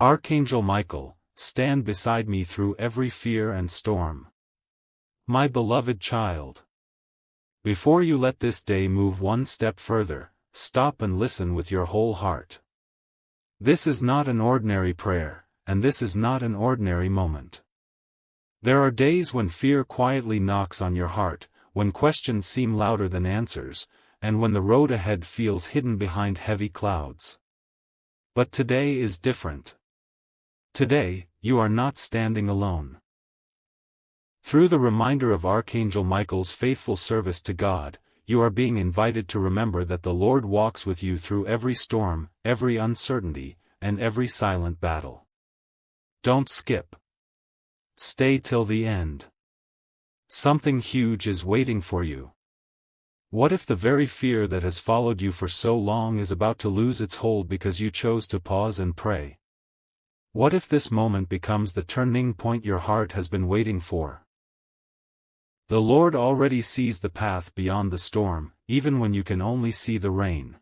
Archangel Michael, stand beside me through every fear and storm. My beloved child. Before you let this day move one step further, stop and listen with your whole heart. This is not an ordinary prayer, and this is not an ordinary moment. There are days when fear quietly knocks on your heart, when questions seem louder than answers, and when the road ahead feels hidden behind heavy clouds. But today is different. Today, you are not standing alone. Through the reminder of Archangel Michael's faithful service to God, you are being invited to remember that the Lord walks with you through every storm, every uncertainty, and every silent battle. Don't skip. Stay till the end. Something huge is waiting for you. What if the very fear that has followed you for so long is about to lose its hold because you chose to pause and pray? What if this moment becomes the turning point your heart has been waiting for? The Lord already sees the path beyond the storm, even when you can only see the rain.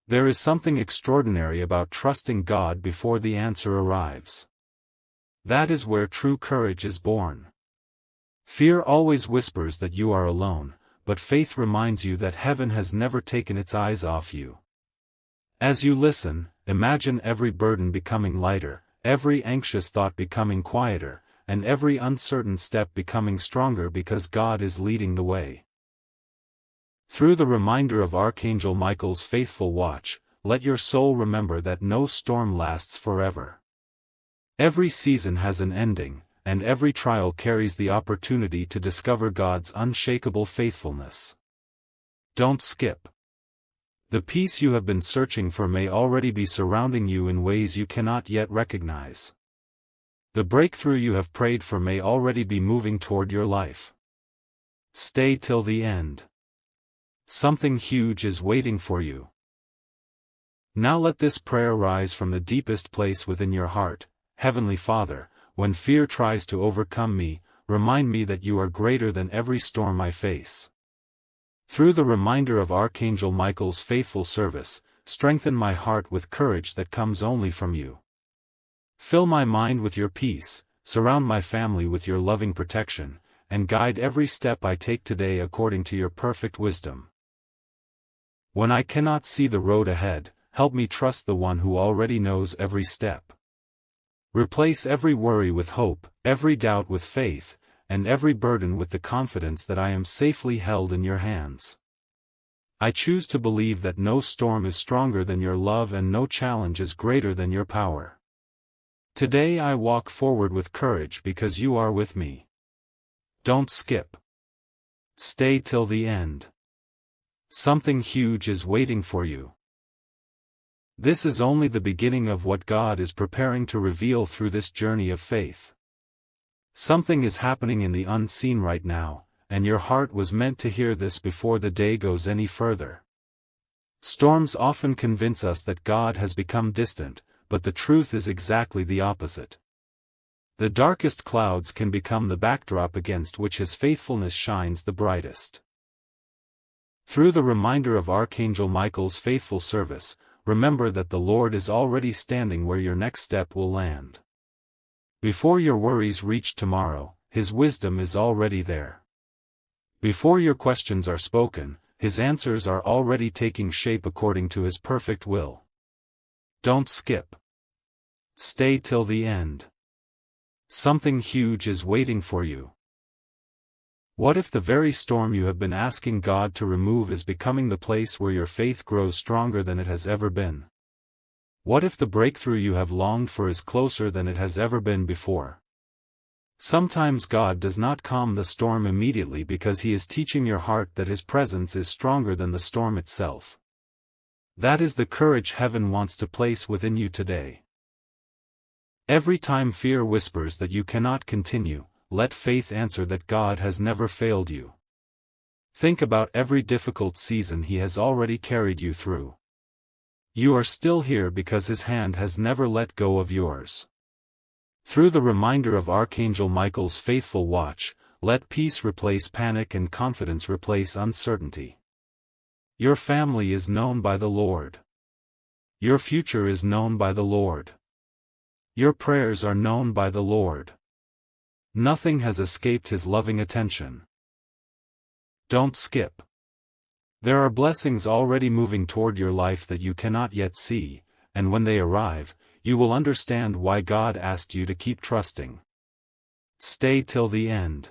There is something extraordinary about trusting God before the answer arrives. That is where true courage is born. Fear always whispers that you are alone, but faith reminds you that heaven has never taken its eyes off you. As you listen, imagine every burden becoming lighter, every anxious thought becoming quieter, and every uncertain step becoming stronger because God is leading the way. Through the reminder of Archangel Michael's faithful watch, let your soul remember that no storm lasts forever. Every season has an ending, and every trial carries the opportunity to discover God's unshakable faithfulness. Don't skip. The peace you have been searching for may already be surrounding you in ways you cannot yet recognize. The breakthrough you have prayed for may already be moving toward your life. Stay till the end. Something huge is waiting for you. Now let this prayer rise from the deepest place within your heart. Heavenly Father, when fear tries to overcome me, remind me that you are greater than every storm I face. Through the reminder of Archangel Michael's faithful service, strengthen my heart with courage that comes only from you. Fill my mind with your peace, surround my family with your loving protection, and guide every step I take today according to your perfect wisdom. When I cannot see the road ahead, help me trust the one who already knows every step. Replace every worry with hope, every doubt with faith, and every burden with the confidence that I am safely held in your hands. I choose to believe that no storm is stronger than your love and no challenge is greater than your power. Today I walk forward with courage because you are with me. Don't skip. Stay till the end. Something huge is waiting for you. This is only the beginning of what God is preparing to reveal through this journey of faith. Something is happening in the unseen right now, and your heart was meant to hear this before the day goes any further. Storms often convince us that God has become distant, but the truth is exactly the opposite. The darkest clouds can become the backdrop against which His faithfulness shines the brightest. Through the reminder of Archangel Michael's faithful service, remember that the Lord is already standing where your next step will land. Before your worries reach tomorrow, His wisdom is already there. Before your questions are spoken, His answers are already taking shape according to His perfect will. Don't skip. Stay till the end. Something huge is waiting for you. What if the very storm you have been asking God to remove is becoming the place where your faith grows stronger than it has ever been? What if the breakthrough you have longed for is closer than it has ever been before? Sometimes God does not calm the storm immediately because He is teaching your heart that His presence is stronger than the storm itself. That is the courage heaven wants to place within you today. Every time fear whispers that you cannot continue, let faith answer that God has never failed you. Think about every difficult season He has already carried you through. You are still here because His hand has never let go of yours. Through the reminder of Archangel Michael's faithful watch, let peace replace panic and confidence replace uncertainty. Your family is known by the Lord. Your future is known by the Lord. Your prayers are known by the Lord. Nothing has escaped His loving attention. Don't skip. There are blessings already moving toward your life that you cannot yet see, and when they arrive, you will understand why God asked you to keep trusting. Stay till the end.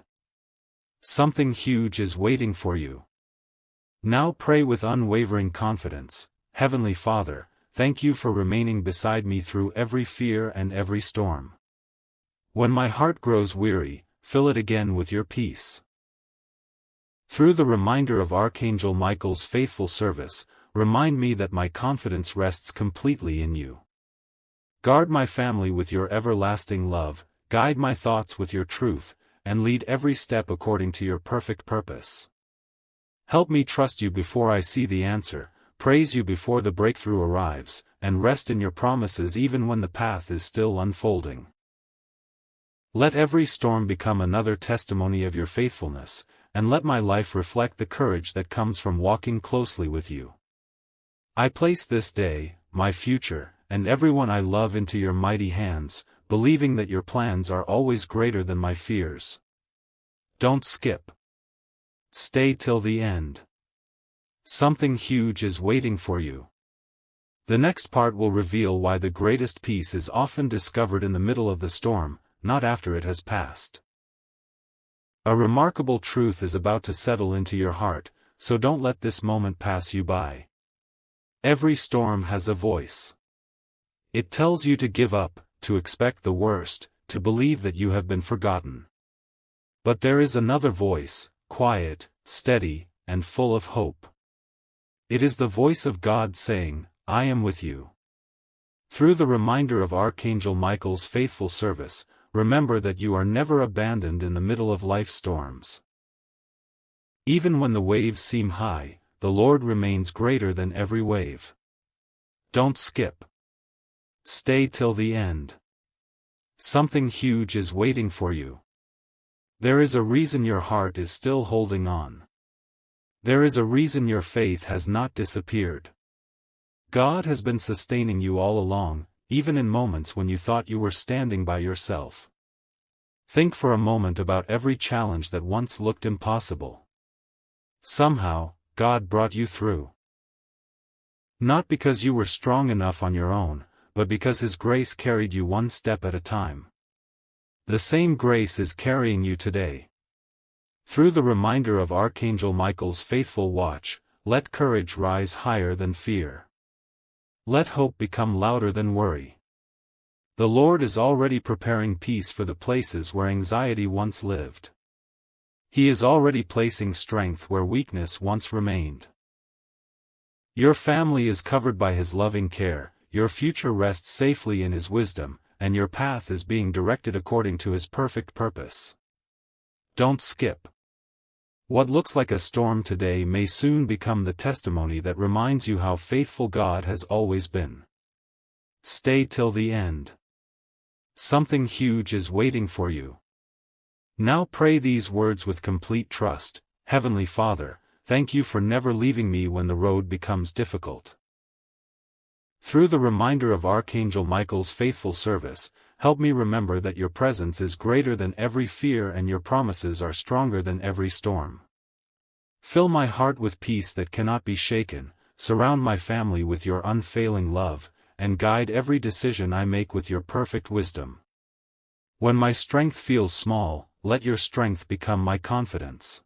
Something huge is waiting for you. Now pray with unwavering confidence. Heavenly Father, thank you for remaining beside me through every fear and every storm. When my heart grows weary, fill it again with your peace. Through the reminder of Archangel Michael's faithful service, remind me that my confidence rests completely in you. Guard my family with your everlasting love, guide my thoughts with your truth, and lead every step according to your perfect purpose. Help me trust you before I see the answer, praise you before the breakthrough arrives, and rest in your promises even when the path is still unfolding. Let every storm become another testimony of your faithfulness, and let my life reflect the courage that comes from walking closely with you. I place this day, my future, and everyone I love into your mighty hands, believing that your plans are always greater than my fears. Don't skip. Stay till the end. Something huge is waiting for you. The next part will reveal why the greatest peace is often discovered in the middle of the storm, not after it has passed. A remarkable truth is about to settle into your heart, so don't let this moment pass you by. Every storm has a voice. It tells you to give up, to expect the worst, to believe that you have been forgotten. But there is another voice, quiet, steady, and full of hope. It is the voice of God saying, I am with you. Through the reminder of Archangel Michael's faithful service, remember that you are never abandoned in the middle of life's storms. Even when the waves seem high, the Lord remains greater than every wave. Don't skip. Stay till the end. Something huge is waiting for you. There is a reason your heart is still holding on. There is a reason your faith has not disappeared. God has been sustaining you all along, even in moments when you thought you were standing by yourself. Think for a moment about every challenge that once looked impossible. Somehow, God brought you through. Not because you were strong enough on your own, but because His grace carried you one step at a time. The same grace is carrying you today. Through the reminder of Archangel Michael's faithful watch, let courage rise higher than fear. Let hope become louder than worry. The Lord is already preparing peace for the places where anxiety once lived. He is already placing strength where weakness once remained. Your family is covered by His loving care, your future rests safely in His wisdom, and your path is being directed according to His perfect purpose. Don't skip. What looks like a storm today may soon become the testimony that reminds you how faithful God has always been. Stay till the end. Something huge is waiting for you. Now pray these words with complete trust. Heavenly Father, thank you for never leaving me when the road becomes difficult. Through the reminder of Archangel Michael's faithful service, help me remember that your presence is greater than every fear and your promises are stronger than every storm. Fill my heart with peace that cannot be shaken, surround my family with your unfailing love, and guide every decision I make with your perfect wisdom. When my strength feels small, let your strength become my confidence.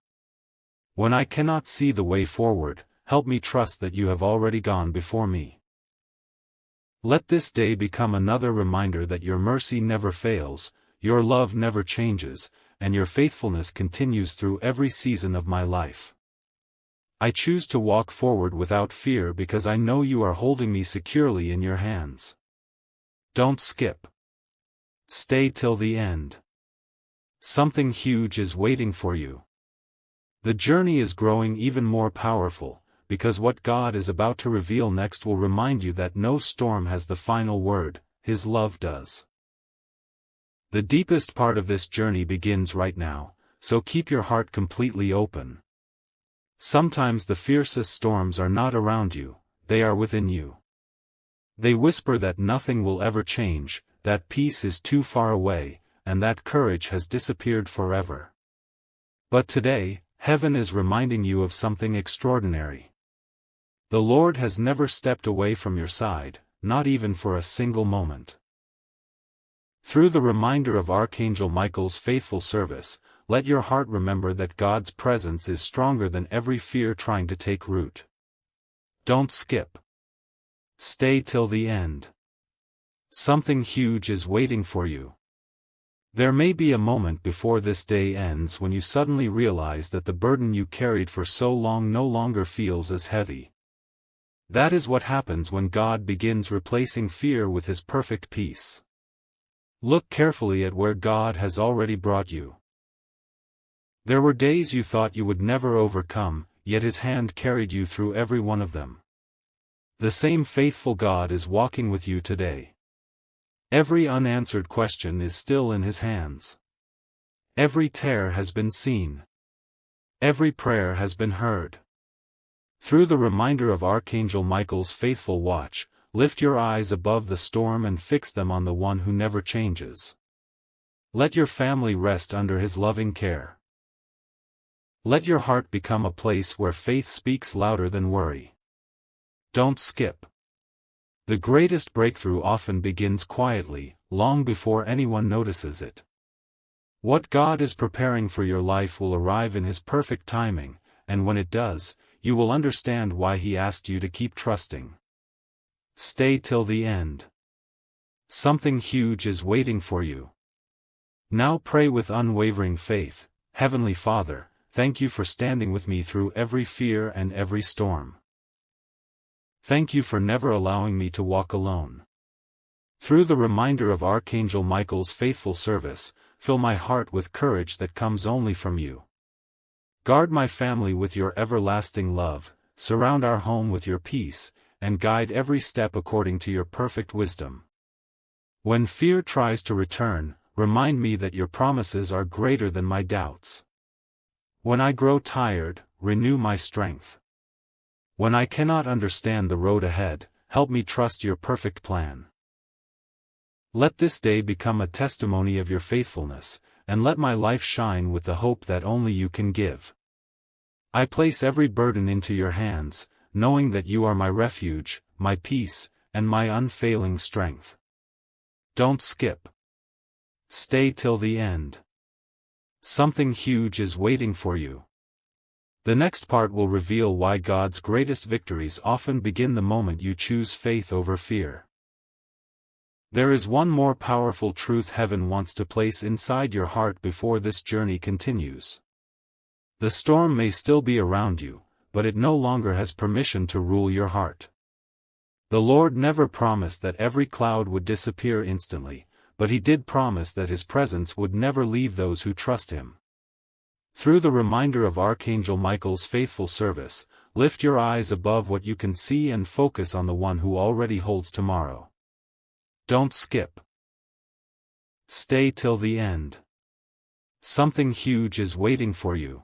When I cannot see the way forward, help me trust that you have already gone before me. Let this day become another reminder that your mercy never fails, your love never changes, and your faithfulness continues through every season of my life. I choose to walk forward without fear because I know you are holding me securely in your hands. Don't skip. Stay till the end. Something huge is waiting for you. The journey is growing even more powerful, because what God is about to reveal next will remind you that no storm has the final word, His love does. The deepest part of this journey begins right now, so keep your heart completely open. Sometimes the fiercest storms are not around you, they are within you. They whisper that nothing will ever change, that peace is too far away, and that courage has disappeared forever. But today, heaven is reminding you of something extraordinary. The Lord has never stepped away from your side, not even for a single moment. Through the reminder of Archangel Michael's faithful service, let your heart remember that God's presence is stronger than every fear trying to take root. Don't skip. Stay till the end. Something huge is waiting for you. There may be a moment before this day ends when you suddenly realize that the burden you carried for so long no longer feels as heavy. That is what happens when God begins replacing fear with His perfect peace. Look carefully at where God has already brought you. There were days you thought you would never overcome, yet His hand carried you through every one of them. The same faithful God is walking with you today. Every unanswered question is still in His hands. Every tear has been seen. Every prayer has been heard. Through the reminder of Archangel Michael's faithful watch, lift your eyes above the storm and fix them on the One who never changes. Let your family rest under His loving care. Let your heart become a place where faith speaks louder than worry. Don't skip. The greatest breakthrough often begins quietly, long before anyone notices it. What God is preparing for your life will arrive in His perfect timing, and when it does, you will understand why He asked you to keep trusting. Stay till the end. Something huge is waiting for you. Now pray with unwavering faith. Heavenly Father, thank you for standing with me through every fear and every storm. Thank you for never allowing me to walk alone. Through the reminder of Archangel Michael's faithful service, fill my heart with courage that comes only from you. Guard my family with your everlasting love, surround our home with your peace, and guide every step according to your perfect wisdom. When fear tries to return, remind me that your promises are greater than my doubts. When I grow tired, renew my strength. When I cannot understand the road ahead, help me trust your perfect plan. Let this day become a testimony of your faithfulness, and let my life shine with the hope that only you can give. I place every burden into your hands, knowing that you are my refuge, my peace, and my unfailing strength. Don't skip. Stay till the end. Something huge is waiting for you. The next part will reveal why God's greatest victories often begin the moment you choose faith over fear. There is one more powerful truth heaven wants to place inside your heart before this journey continues. The storm may still be around you, but it no longer has permission to rule your heart. The Lord never promised that every cloud would disappear instantly, but He did promise that His presence would never leave those who trust Him. Through the reminder of Archangel Michael's faithful service, lift your eyes above what you can see and focus on the One who already holds tomorrow. Don't skip. Stay till the end. Something huge is waiting for you.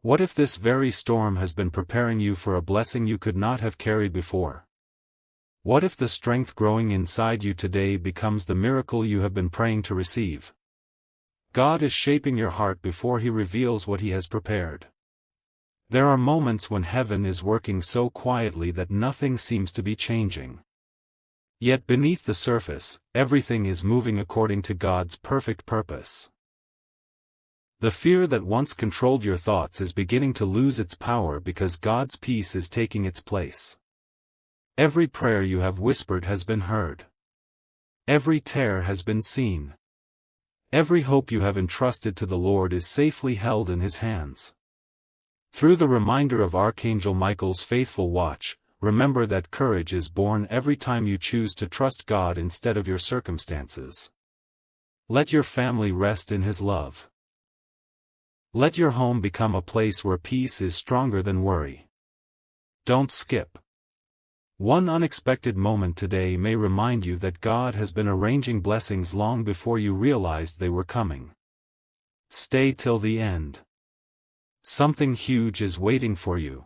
What if this very storm has been preparing you for a blessing you could not have carried before? What if the strength growing inside you today becomes the miracle you have been praying to receive? God is shaping your heart before He reveals what He has prepared. There are moments when heaven is working so quietly that nothing seems to be changing. Yet beneath the surface, everything is moving according to God's perfect purpose. The fear that once controlled your thoughts is beginning to lose its power because God's peace is taking its place. Every prayer you have whispered has been heard. Every tear has been seen. Every hope you have entrusted to the Lord is safely held in His hands. Through the reminder of Archangel Michael's faithful watch, remember that courage is born every time you choose to trust God instead of your circumstances. Let your family rest in His love. Let your home become a place where peace is stronger than worry. Don't skip. One unexpected moment today may remind you that God has been arranging blessings long before you realized they were coming. Stay till the end. Something huge is waiting for you.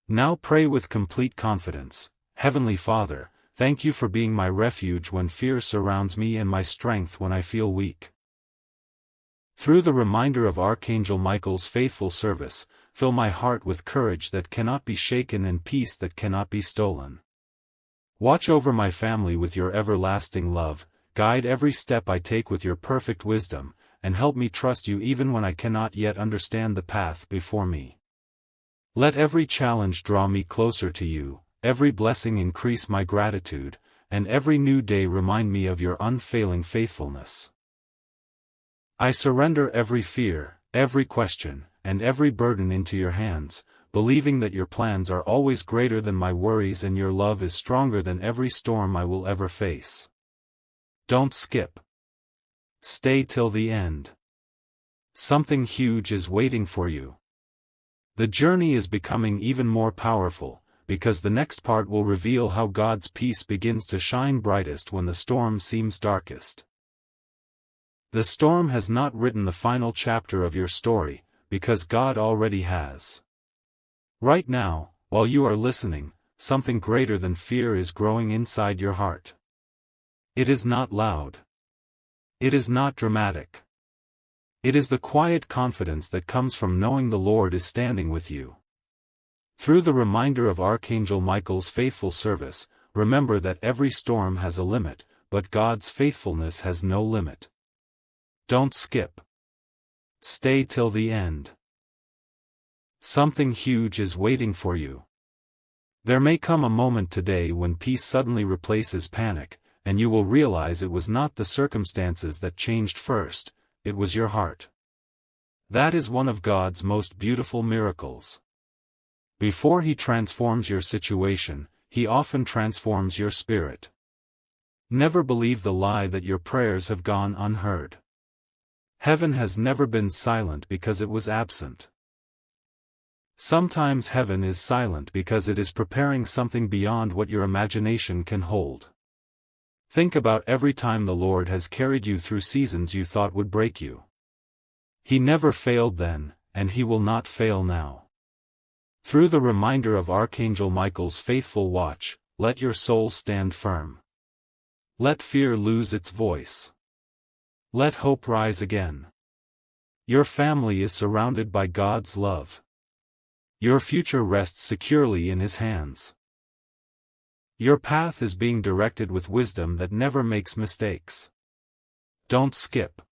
Now pray with complete confidence. Heavenly Father, thank you for being my refuge when fear surrounds me and my strength when I feel weak. Through the reminder of Archangel Michael's faithful service, fill my heart with courage that cannot be shaken and peace that cannot be stolen. Watch over my family with your everlasting love, guide every step I take with your perfect wisdom, and help me trust you even when I cannot yet understand the path before me. Let every challenge draw me closer to you, every blessing increase my gratitude, and every new day remind me of your unfailing faithfulness. I surrender every fear, every question, and every burden into your hands, believing that your plans are always greater than my worries and your love is stronger than every storm I will ever face. Don't skip. Stay till the end. Something huge is waiting for you. The journey is becoming even more powerful, because the next part will reveal how God's peace begins to shine brightest when the storm seems darkest. The storm has not written the final chapter of your story, because God already has. Right now, while you are listening, something greater than fear is growing inside your heart. It is not loud. It is not dramatic. It is the quiet confidence that comes from knowing the Lord is standing with you. Through the reminder of Archangel Michael's faithful service, remember that every storm has a limit, but God's faithfulness has no limit. Don't skip. Stay till the end. Something huge is waiting for you. There may come a moment today when peace suddenly replaces panic, and you will realize it was not the circumstances that changed first, it was your heart. That is one of God's most beautiful miracles. Before He transforms your situation, He often transforms your spirit. Never believe the lie that your prayers have gone unheard. Heaven has never been silent because it was absent. Sometimes heaven is silent because it is preparing something beyond what your imagination can hold. Think about every time the Lord has carried you through seasons you thought would break you. He never failed then, and He will not fail now. Through the reminder of Archangel Michael's faithful watch, let your soul stand firm. Let fear lose its voice. Let hope rise again. Your family is surrounded by God's love. Your future rests securely in His hands. Your path is being directed with wisdom that never makes mistakes. Don't skip.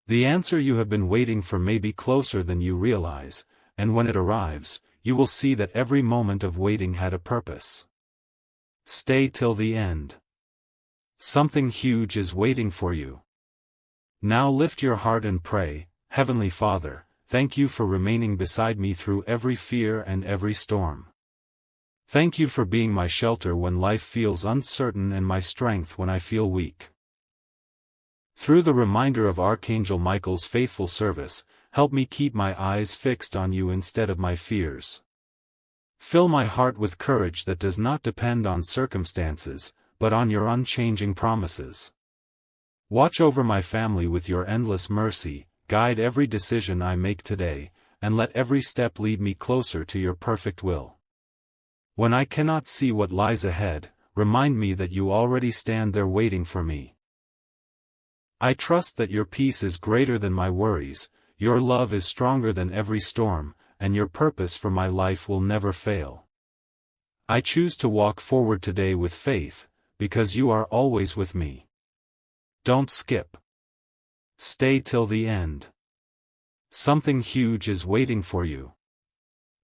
The answer you have been waiting for may be closer than you realize, and when it arrives, you will see that every moment of waiting had a purpose. Stay till the end. Something huge is waiting for you. Now lift your heart and pray, Heavenly Father, thank you for remaining beside me through every fear and every storm. Thank you for being my shelter when life feels uncertain and my strength when I feel weak. Through the reminder of Archangel Michael's faithful service, help me keep my eyes fixed on you instead of my fears. Fill my heart with courage that does not depend on circumstances, but on your unchanging promises. Watch over my family with your endless mercy, guide every decision I make today, and let every step lead me closer to your perfect will. When I cannot see what lies ahead, remind me that you already stand there waiting for me. I trust that your peace is greater than my worries, your love is stronger than every storm, and your purpose for my life will never fail. I choose to walk forward today with faith, because you are always with me. Don't skip. Stay till the end. Something huge is waiting for you.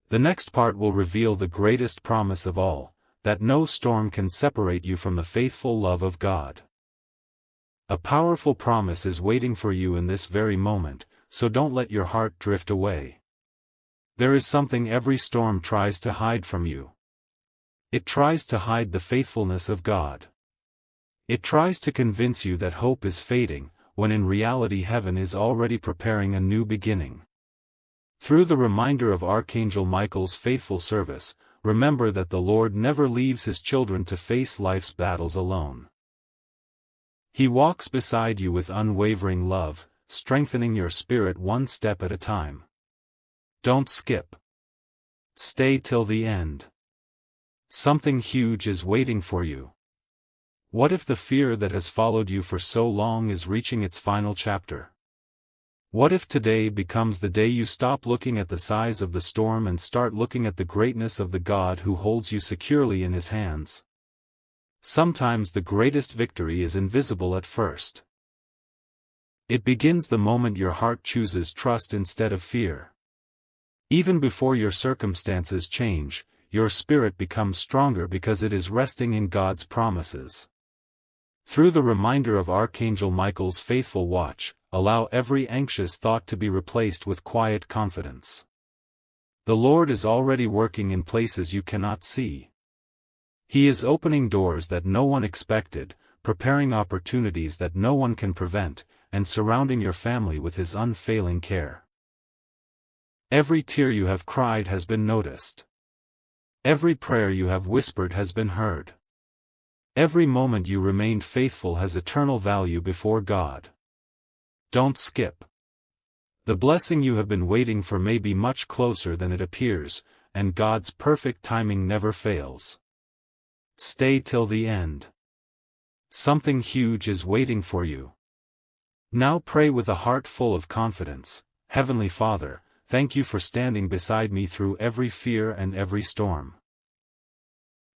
The next part will reveal the greatest promise of all, that no storm can separate you from the faithful love of God. A powerful promise is waiting for you in this very moment, so don't let your heart drift away. There is something every storm tries to hide from you. It tries to hide the faithfulness of God. It tries to convince you that hope is fading, when in reality heaven is already preparing a new beginning. Through the reminder of Archangel Michael's faithful service, remember that the Lord never leaves His children to face life's battles alone. He walks beside you with unwavering love, strengthening your spirit one step at a time. Don't skip. Stay till the end. Something huge is waiting for you. What if the fear that has followed you for so long is reaching its final chapter? What if today becomes the day you stop looking at the size of the storm and start looking at the greatness of the God who holds you securely in His hands? Sometimes the greatest victory is invisible at first. It begins the moment your heart chooses trust instead of fear. Even before your circumstances change, your spirit becomes stronger because it is resting in God's promises. Through the reminder of Archangel Michael's faithful watch, allow every anxious thought to be replaced with quiet confidence. The Lord is already working in places you cannot see. He is opening doors that no one expected, preparing opportunities that no one can prevent, and surrounding your family with His unfailing care. Every tear you have cried has been noticed. Every prayer you have whispered has been heard. Every moment you remained faithful has eternal value before God. Don't skip. The blessing you have been waiting for may be much closer than it appears, and God's perfect timing never fails. Stay till the end. Something huge is waiting for you. Now pray with a heart full of confidence. Heavenly Father, thank you for standing beside me through every fear and every storm.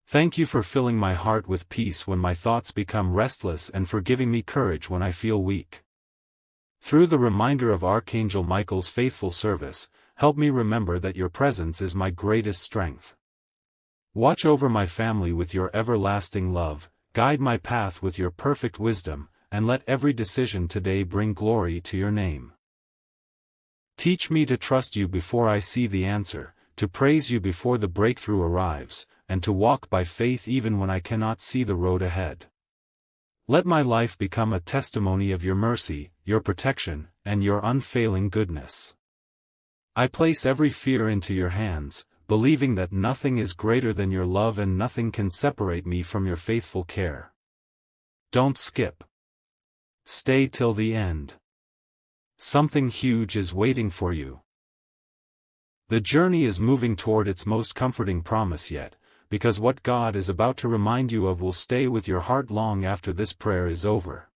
Thank you for filling my heart with peace when my thoughts become restless and for giving me courage when I feel weak. Through the reminder of Archangel Michael's faithful service, help me remember that your presence is my greatest strength. Watch over my family with your everlasting love, guide my path with your perfect wisdom, and let every decision today bring glory to your name. Teach me to trust you before I see the answer, to praise you before the breakthrough arrives, and to walk by faith even when I cannot see the road ahead. Let my life become a testimony of your mercy, your protection, and your unfailing goodness. I place every fear into your hands, believing that nothing is greater than your love and nothing can separate me from your faithful care. Don't skip. Stay till the end. Something huge is waiting for you. The journey is moving toward its most comforting promise yet, because what God is about to remind you of will stay with your heart long after this prayer is over.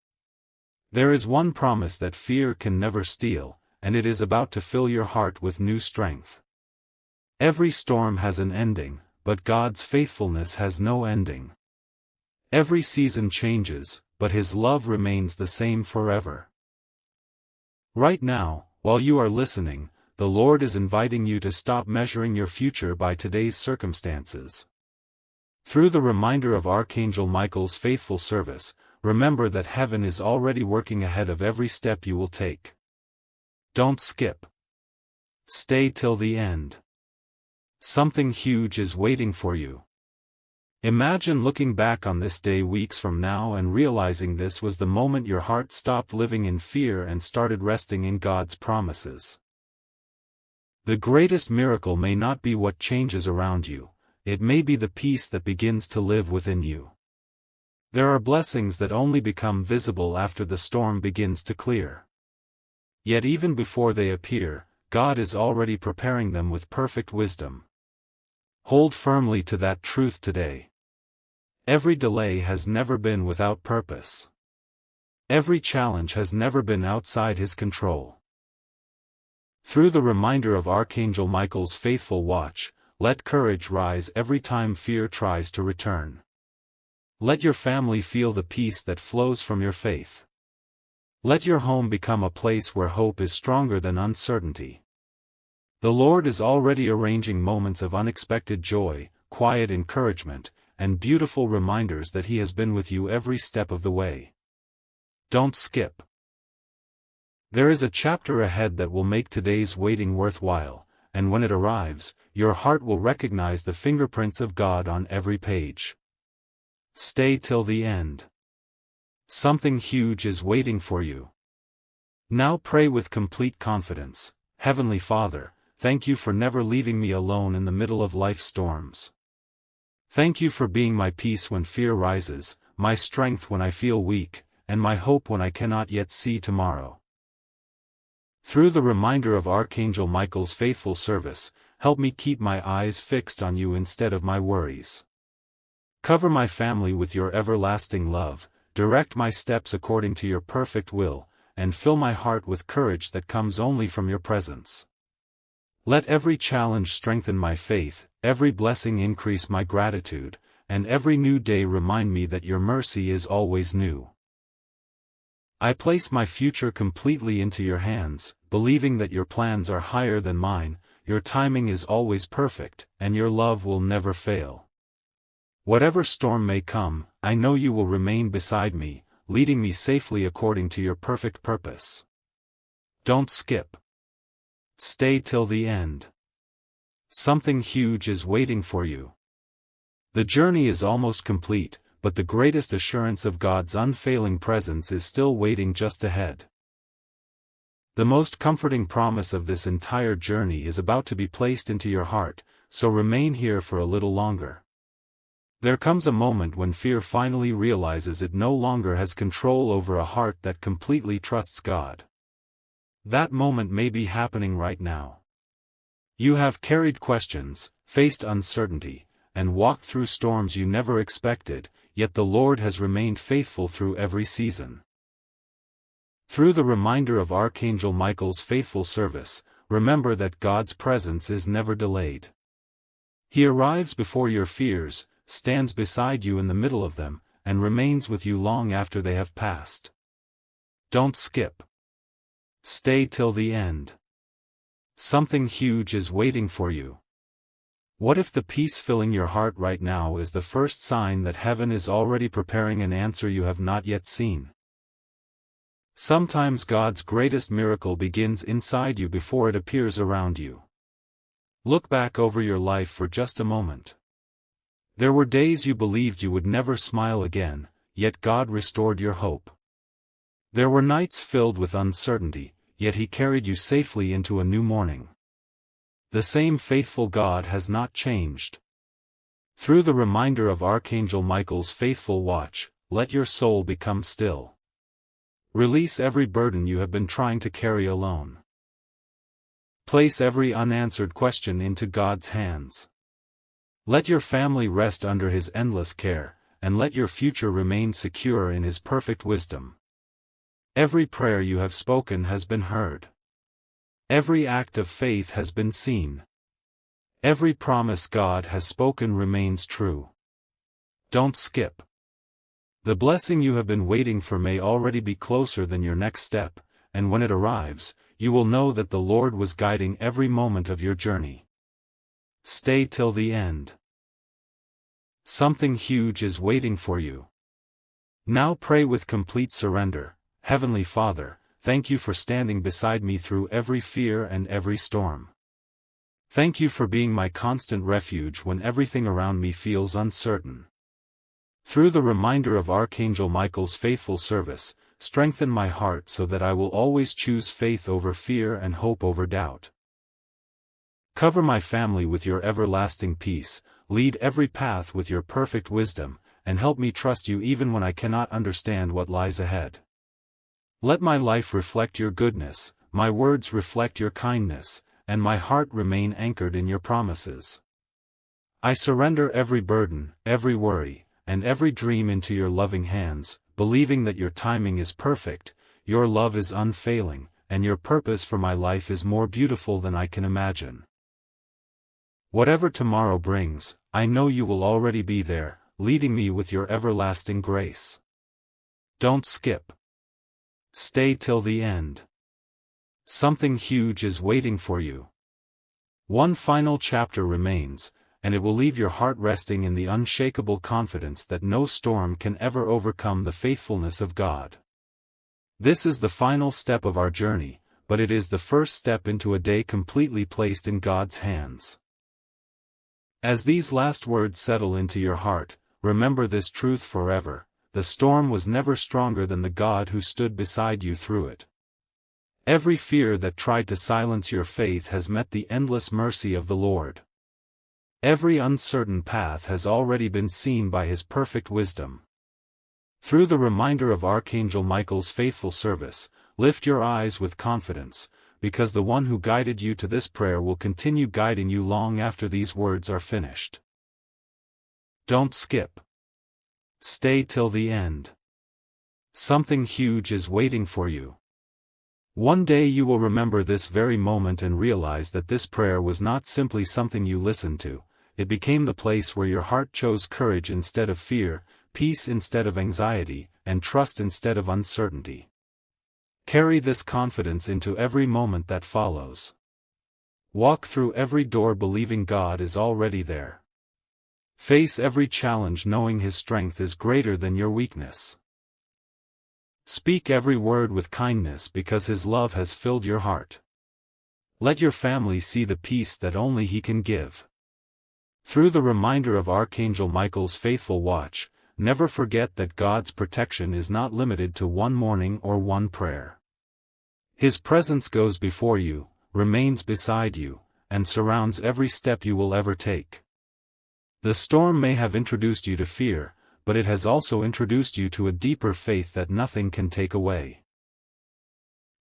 There is one promise that fear can never steal, and it is about to fill your heart with new strength. Every storm has an ending, but God's faithfulness has no ending. Every season changes, but His love remains the same forever. Right now, while you are listening, the Lord is inviting you to stop measuring your future by today's circumstances. Through the reminder of Archangel Michael's faithful service, remember that heaven is already working ahead of every step you will take. Don't skip. Stay till the end. Something huge is waiting for you. Imagine looking back on this day weeks from now and realizing this was the moment your heart stopped living in fear and started resting in God's promises. The greatest miracle may not be what changes around you, it may be the peace that begins to live within you. There are blessings that only become visible after the storm begins to clear. Yet even before they appear, God is already preparing them with perfect wisdom. Hold firmly to that truth today. Every delay has never been without purpose. Every challenge has never been outside His control. Through the reminder of Archangel Michael's faithful watch, let courage rise every time fear tries to return. Let your family feel the peace that flows from your faith. Let your home become a place where hope is stronger than uncertainty. The Lord is already arranging moments of unexpected joy, quiet encouragement, and beautiful reminders that He has been with you every step of the way. Don't skip. There is a chapter ahead that will make today's waiting worthwhile, and when it arrives, your heart will recognize the fingerprints of God on every page. Stay till the end. Something huge is waiting for you. Now pray with complete confidence. Heavenly Father, thank you for never leaving me alone in the middle of life's storms. Thank you for being my peace when fear rises, my strength when I feel weak, and my hope when I cannot yet see tomorrow. Through the reminder of Archangel Michael's faithful service, help me keep my eyes fixed on you instead of my worries. Cover my family with your everlasting love, direct my steps according to your perfect will, and fill my heart with courage that comes only from your presence. Let every challenge strengthen my faith, every blessing increase my gratitude, and every new day remind me that your mercy is always new. I place my future completely into your hands, believing that your plans are higher than mine, your timing is always perfect, and your love will never fail. Whatever storm may come, I know you will remain beside me, leading me safely according to your perfect purpose. Don't skip. Stay till the end. Something huge is waiting for you. The journey is almost complete, but the greatest assurance of God's unfailing presence is still waiting just ahead. The most comforting promise of this entire journey is about to be placed into your heart, so remain here for a little longer. There comes a moment when fear finally realizes it no longer has control over a heart that completely trusts God. That moment may be happening right now. You have carried questions, faced uncertainty, and walked through storms you never expected, yet the Lord has remained faithful through every season. Through the reminder of Archangel Michael's faithful service, remember that God's presence is never delayed. He arrives before your fears, stands beside you in the middle of them, and remains with you long after they have passed. Don't skip. Stay till the end. Something huge is waiting for you. What if the peace filling your heart right now is the first sign that heaven is already preparing an answer you have not yet seen? Sometimes God's greatest miracle begins inside you before it appears around you. Look back over your life for just a moment. There were days you believed you would never smile again, yet God restored your hope. There were nights filled with uncertainty, yet He carried you safely into a new morning. The same faithful God has not changed. Through the reminder of Archangel Michael's faithful watch, let your soul become still. Release every burden you have been trying to carry alone. Place every unanswered question into God's hands. Let your family rest under His endless care, and let your future remain secure in His perfect wisdom. Every prayer you have spoken has been heard. Every act of faith has been seen. Every promise God has spoken remains true. Don't skip. The blessing you have been waiting for may already be closer than your next step, and when it arrives, you will know that the Lord was guiding every moment of your journey. Stay till the end. Something huge is waiting for you. Now pray with complete surrender. Heavenly Father, thank you for standing beside me through every fear and every storm. Thank you for being my constant refuge when everything around me feels uncertain. Through the reminder of Archangel Michael's faithful service, strengthen my heart so that I will always choose faith over fear and hope over doubt. Cover my family with your everlasting peace, lead every path with your perfect wisdom, and help me trust you even when I cannot understand what lies ahead. Let my life reflect your goodness, my words reflect your kindness, and my heart remain anchored in your promises. I surrender every burden, every worry, and every dream into your loving hands, believing that your timing is perfect, your love is unfailing, and your purpose for my life is more beautiful than I can imagine. Whatever tomorrow brings, I know you will already be there, leading me with your everlasting grace. Don't skip. Stay till the end. Something huge is waiting for you. One final chapter remains, and it will leave your heart resting in the unshakable confidence that no storm can ever overcome the faithfulness of God. This is the final step of our journey, but it is the first step into a day completely placed in God's hands. As these last words settle into your heart, remember this truth forever: the storm was never stronger than the God who stood beside you through it. Every fear that tried to silence your faith has met the endless mercy of the Lord. Every uncertain path has already been seen by His perfect wisdom. Through the reminder of Archangel Michael's faithful service, lift your eyes with confidence, because the one who guided you to this prayer will continue guiding you long after these words are finished. Don't skip. Stay till the end. Something huge is waiting for you. One day you will remember this very moment and realize that this prayer was not simply something you listened to, it became the place where your heart chose courage instead of fear, peace instead of anxiety, and trust instead of uncertainty. Carry this confidence into every moment that follows. Walk through every door believing God is already there. Face every challenge knowing His strength is greater than your weakness. Speak every word with kindness because His love has filled your heart. Let your family see the peace that only He can give. Through the reminder of Archangel Michael's faithful watch, never forget that God's protection is not limited to one morning or one prayer. His presence goes before you, remains beside you, and surrounds every step you will ever take. The storm may have introduced you to fear, but it has also introduced you to a deeper faith that nothing can take away.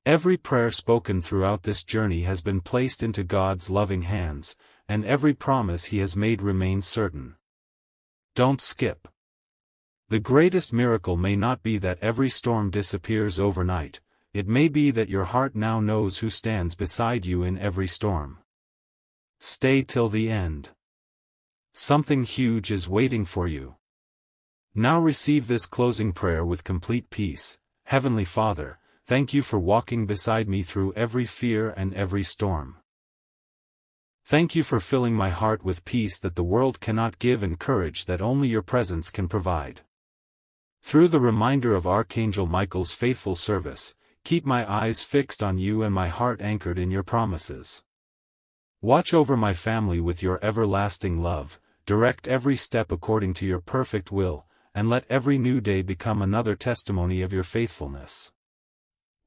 Every prayer spoken throughout this journey has been placed into God's loving hands, and every promise He has made remains certain. Don't skip. The greatest miracle may not be that every storm disappears overnight, it may be that your heart now knows who stands beside you in every storm. Stay till the end. Something huge is waiting for you. Now receive this closing prayer with complete peace. Heavenly Father, thank you for walking beside me through every fear and every storm. Thank you for filling my heart with peace that the world cannot give and courage that only your presence can provide. Through the reminder of Archangel Michael's faithful service, keep my eyes fixed on you and my heart anchored in your promises. Watch over my family with your everlasting love, direct every step according to your perfect will, and let every new day become another testimony of your faithfulness.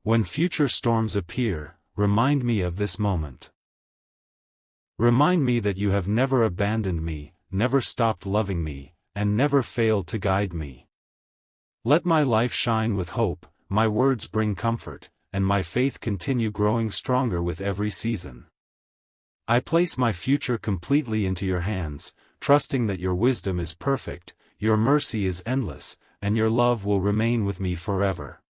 When future storms appear, remind me of this moment. Remind me that you have never abandoned me, never stopped loving me, and never failed to guide me. Let my life shine with hope, my words bring comfort, and my faith continue growing stronger with every season. I place my future completely into your hands, trusting that your wisdom is perfect, your mercy is endless, and your love will remain with me forever.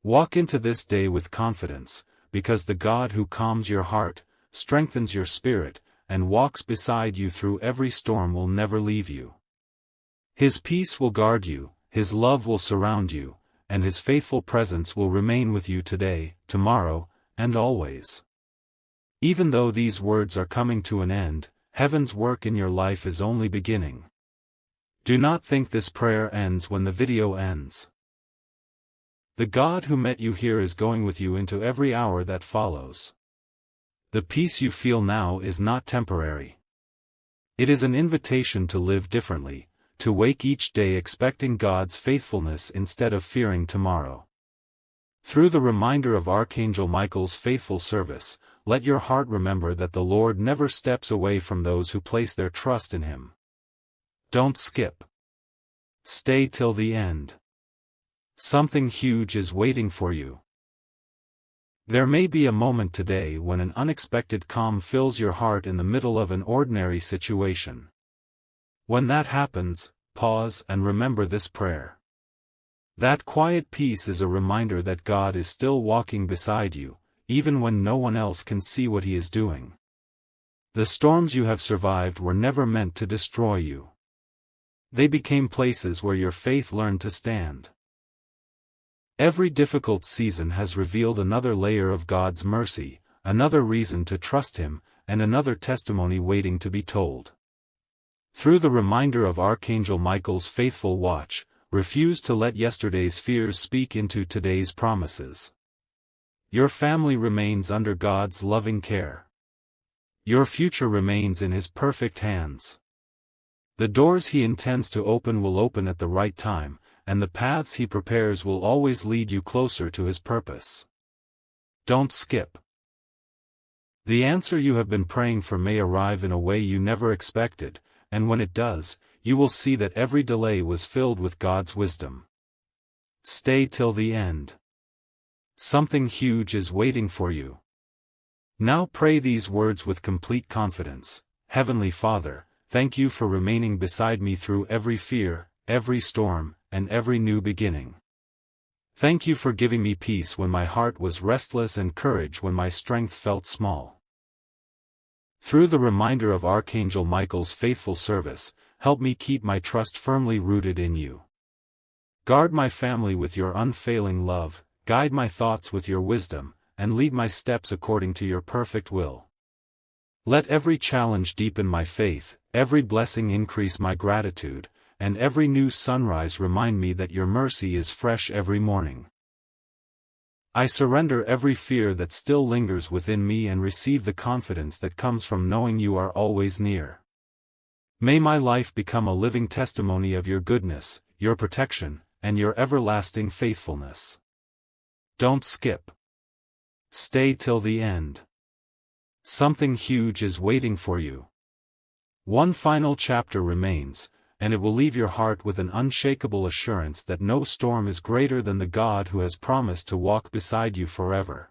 Walk into this day with confidence, because the God who calms your heart, strengthens your spirit, and walks beside you through every storm will never leave you. His peace will guard you, His love will surround you, and His faithful presence will remain with you today, tomorrow, and always. Even though these words are coming to an end, Heaven's work in your life is only beginning. Do not think this prayer ends when the video ends. The God who met you here is going with you into every hour that follows. The peace you feel now is not temporary. It is an invitation to live differently, to wake each day expecting God's faithfulness instead of fearing tomorrow. Through the reminder of Archangel Michael's faithful service, let your heart remember that the Lord never steps away from those who place their trust in Him. Don't skip. Stay till the end. Something huge is waiting for you. There may be a moment today when an unexpected calm fills your heart in the middle of an ordinary situation. When that happens, pause and remember this prayer. That quiet peace is a reminder that God is still walking beside you, even when no one else can see what He is doing. The storms you have survived were never meant to destroy you. They became places where your faith learned to stand. Every difficult season has revealed another layer of God's mercy, another reason to trust Him, and another testimony waiting to be told. Through the reminder of Archangel Michael's faithful watch, refuse to let yesterday's fears speak into today's promises. Your family remains under God's loving care. Your future remains in His perfect hands. The doors He intends to open will open at the right time, and the paths He prepares will always lead you closer to His purpose. Don't skip. The answer you have been praying for may arrive in a way you never expected, and when it does, you will see that every delay was filled with God's wisdom. Stay till the end. Something huge is waiting for you. Now pray these words with complete confidence. Heavenly Father, thank you for remaining beside me through every fear, every storm, and every new beginning. Thank you for giving me peace when my heart was restless and courage when my strength felt small. Through the reminder of Archangel Michael's faithful service, help me keep my trust firmly rooted in you. Guard my family with your unfailing love, guide my thoughts with your wisdom, and lead my steps according to your perfect will. Let every challenge deepen my faith, every blessing increase my gratitude, and every new sunrise remind me that your mercy is fresh every morning. I surrender every fear that still lingers within me and receive the confidence that comes from knowing you are always near. May my life become a living testimony of your goodness, your protection, and your everlasting faithfulness. Don't skip. Stay till the end. Something huge is waiting for you. One final chapter remains, and it will leave your heart with an unshakable assurance that no storm is greater than the God who has promised to walk beside you forever.